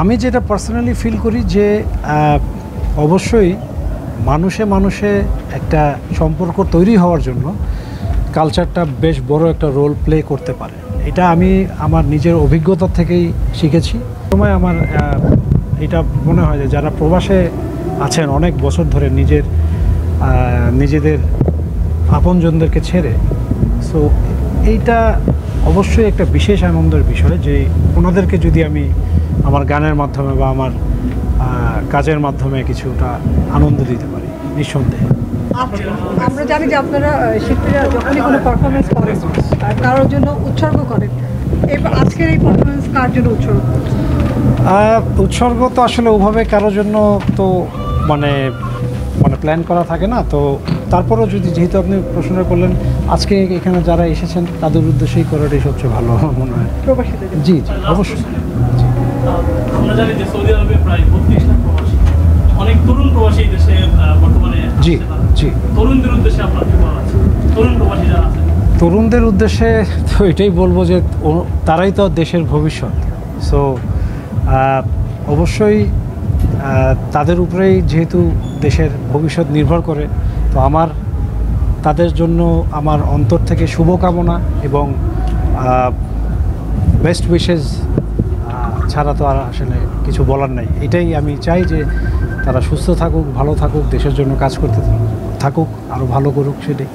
আমি যেটা personally feel করি যে অবশ্যই মানুষে মানুষে একটা সম্পর্ক তৈরি হওয়ার জন্য কালচারটা বেশ বড় একটা রোল প্লে করতে পারে। এটা আমি আমার নিজের অভিজ্ঞতা থেকেই শিখেছি। সময় আমার এটা মনে হয় যে যারা প্রবাসে আছেন অনেক বছর ধরে নিজেদের আপনজনদেরকে ছেড়ে, সো এইটা অবশ্যই একটা বিশেষ আনন্দের বিষয় যে ওনাদেরকে যদি আমি আমার গানের মাধ্যমে বা আমার কাজের মাধ্যমে কিছুটা আনন্দ দিতে পারি, নিঃসন্দেহে। আমরা জানি যে আপনারা শিল্পীরা যখনই কোনো পারফরমেন্স করেন কারোর জন্য উৎসর্গ করেন, এবার আজকের এই পারফরমেন্স কার জন্য উৎসর্গ? উৎসর্গ তো আসলে ওভাবে কারোর জন্য তো মানে প্ল্যান করা থাকে না, তো তারপরেও যেহেতু আপনি প্রশ্নটা করলেন, আজকে এখানে যারা এসেছেন তাদের উদ্দেশ্যেই করাটাই সবচেয়ে ভালো মনে হয়। প্রবাসীদের? জি জি, অবশ্যই। আমরা জানি যে সৌদি আরবে প্রায় 32 লাখ প্রবাসী, অনেক তরুণ প্রবাসী দেশে বর্তমানে। জি জি। তরুণদের উদ্দেশ্যে আপনার কি বলা আছে? তরুণ প্রবাসী যারা আছেন, তরুণদের উদ্দেশ্যে তো এটাই বলবো যে তারাই তো দেশের ভবিষ্যৎ। সো অবশ্যই তাদের উপরেই যেহেতু দেশের ভবিষ্যৎ নির্ভর করে, তো আমার তাদের জন্য আমার অন্তর থেকে শুভকামনা এবং বেস্ট উইশেস ছাড়া তো আর আসলে কিছু বলার নাই। এটাই আমি চাই যে তারা সুস্থ থাকুক, ভালো থাকুক, দেশের জন্য কাজ করতে থাকুক, আরও ভালো করুক, সেটাই।